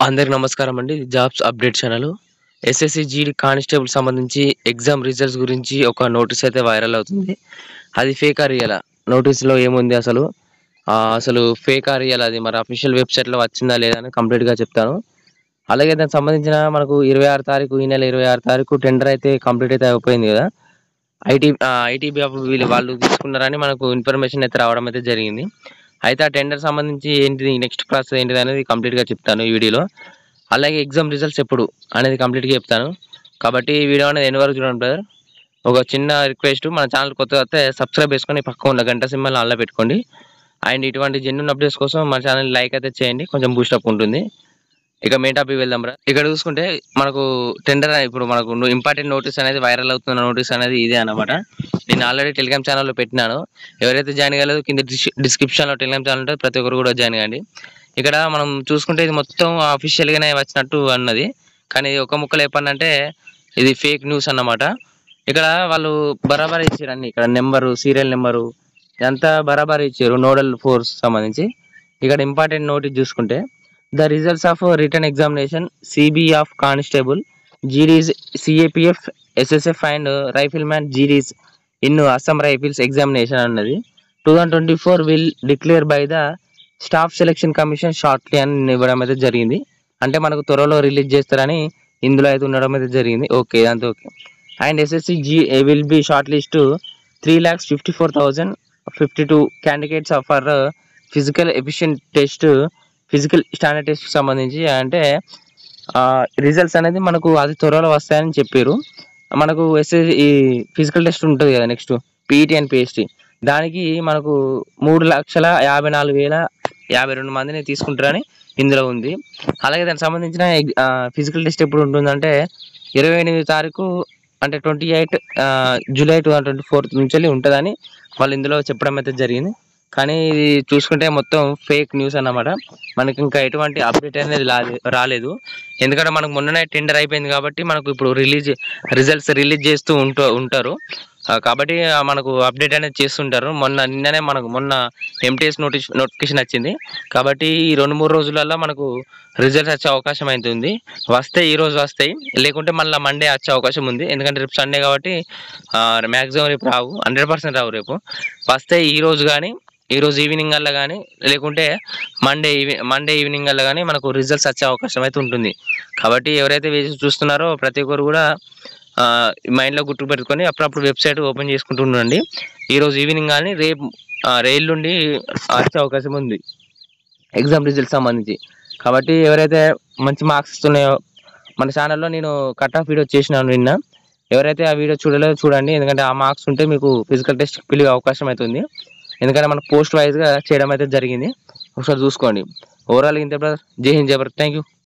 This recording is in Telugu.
అందరికి నమస్కారం అండి. Jobs update channel. SSC GD constable సంబంధించి ఎగ్జామ్ రిజల్ట్స్ గురించి ఒక నోటీస్ అయితే వైరల్ అవుతుంది. అది ఫేకా రియలా? నోటీస్‌లో ఏముంది అసలు? అసలు ఫేకా రియలా అది మరి అఫీషియల్ వెబ్‌సైట్‌లో వచ్చిందా లేదా అని కంప్లీట్‌గా చెప్తాను. అలాగే దానికి సంబంధించిన మనకు 26 తారీఖు ఈ నెల 26 తారీఖు టెండర్ అయితే కంప్లీట్ అయితే అయిపోయింది గదా! ఐటీబీ వాళ్ళు తీసుకున్నారని మనకు ఇన్ఫర్మేషన్ అయితే రావడం అయితే జరిగింది. అయితే ఆ టెండర్ సంబంధించి ఏంటిది నెక్స్ట్ ప్రాసెస్ ఏంటిదనేది కంప్లీట్‌గా చెప్తాను ఈ వీడియోలో. అలాగే ఎగ్జామ్ రిజల్ట్స్ ఎప్పుడు అనేది కంప్లీట్‌గా చెప్తాను. కాబట్టి ఈ వీడియో అనేది ఎండ్ వరకు చూడండి బ్రదర్. ఒక చిన్న రిక్వెస్ట్, మన ఛానల్ కొత్తగా వస్తే సబ్స్క్రైబ్ చేసుకొని పక్కన ఉన్న గంట సింబల్‌ని ఆన్‌లో పెట్టుకోండి. అండ్ ఇటువంటి జెన్యూన్ అప్డేట్స్ కోసం మన ఛానల్‌ని లైక్ అయితే చేయండి. కొంచెం బూస్ట్ అప్ ఉంటుంది. ఇక మెయిన్ టాపిక్ వెళ్దాం రా. ఇక్కడ చూసుకుంటే మనకు టెండర్ ఇప్పుడు మనకు ఇంపార్టెంట్ నోటీస్ అనేది వైరల్ అవుతున్న నోటీస్ అనేది ఇదే అన్నమాట. నేను ఆల్రెడీ టెలిగ్రామ్ ఛానల్లో పెట్టినాను. ఎవరైతే జాయిన్ కాలేదో కింద డిస్క్రిప్షన్‌లో టెలిగ్రామ్ ఛానల్ ఉంటుంది. ప్రతి ఒక్కరు కూడా జాయిన్ కాండి. ఇక్కడ మనం చూసుకుంటే ఇది మొత్తం అఫీషియల్‌గానే వచ్చినట్టు అన్నది. కానీ ఒక ముక్కలో చెప్పాలంటే ఇది ఫేక్ న్యూస్ అన్నమాట. ఇక్కడ వాళ్ళు బరాబర్ ఇచ్చారు అన్ని. ఇక్కడ నెంబరు, సీరియల్ నెంబరు ఇదంతా బరాబర్ ఇచ్చారు. నోడల్ ఫోర్స్ సంబంధించి. ఇక్కడ ఇంపార్టెంట్ నోటీస్ చూసుకుంటే the results of written examination CB of constable GDs CAPF SSF and rifleman GDs in Assam Rifles examination అన్నది 2024 will declare by the staff selection commission shortly అని ఇవ్వడం అయితే జరిగింది. అంటే మనకు త్వరలో రిలీజ్ చేస్తారని ఇందులో అయితే ఉండడం అయితే జరిగింది. ఓకే, అంతే okay. And SSC will be short list 3,54,052 candidates for physical efficient test, physical standard టెస్ట్కి సంబంధించి అంటే రిజల్ట్స్ అనేది మనకు అది త్వరలో వస్తాయని చెప్పారు. మనకు ఈ ఫిజికల్ టెస్ట్ ఉంటుంది కదా నెక్స్ట్ పీఈటీ అండ్ పిహెచ్టీ, దానికి మనకు 3,54,052 మందిని తీసుకుంటారని ఇందులో ఉంది. అలాగే దానికి సంబంధించిన ఫిజికల్ టెస్ట్ ఎప్పుడు ఉంటుందంటే 28 తారీఖు అంటే 28 జూలై 2024 నుంచి ఉంటుందని వాళ్ళు ఇందులో చెప్పడం అయితే జరిగింది. కానీ ఇది చూసుకుంటే మొత్తం ఫేక్ న్యూస్ అన్నమాట. మనకి ఇంకా ఎటువంటి అప్డేట్ అనేది రాలేదు. ఎందుకంటే మనకు మొన్ననే టెండర్ అయిపోయింది కాబట్టి మనకు ఇప్పుడు రిజల్ట్స్ రిలీజ్ చేస్తూ ఉంటారు. కాబట్టి మనకు అప్డేట్ అనేది చేస్తుంటారు. నిన్ననే మొన్న ఎంటీఎస్ నోటిఫికేషన్ వచ్చింది. కాబట్టి ఈ 2-3 రోజులలో మనకు రిజల్ట్స్ వచ్చే అవకాశం అయితే ఉంది. వస్తే ఈ రోజు వస్తాయి, లేకుంటే మళ్ళీ మండే వచ్చే అవకాశం ఉంది. ఎందుకంటే రేపు సండే కాబట్టి మ్యాక్సిమం రేపు రావు, 100% రావు. రేపు వస్తే ఈ రోజు కానీ, ఈ రోజు ఈవినింగ్ అలా కానీ, లేకుంటే మండే ఈవినింగ్ అలా కానీ మనకు రిజల్ట్స్ వచ్చే అవకాశం అయితే ఉంటుంది. కాబట్టి ఎవరైతే వేసి చూస్తున్నారో ప్రతి ఒక్కరు కూడా మైండ్లో గుర్తు పెట్టుకొని అప్పుడప్పుడు వెబ్సైట్ ఓపెన్ చేసుకుంటూ ఉండండి. ఈరోజు ఈవినింగ్ కానీ రేపు నుండి వచ్చే అవకాశం ఉంది ఎగ్జామ్ రిజల్ట్స్ సంబంధించి. కాబట్టి ఎవరైతే మంచి మార్క్స్ ఇస్తున్నాయో, మన ఛానల్లో నేను కట్ ఆఫ్ వీడియో చేసినాను నిన్న. ఎవరైతే ఆ వీడియో చూడలేదో చూడండి. ఎందుకంటే ఆ మార్క్స్ ఉంటే మీకు ఫిజికల్ టెస్ట్ పిలిగే అవకాశం అవుతుంది. ఎందుకంటే మన పోస్ట్ వైజ్గా చేయడం అయితే జరిగింది. ఒకసారి చూసుకోండి. ఓవరాల్ ఇంతే బ్రదర్. జై హింద్, జై భారత్. Thank you.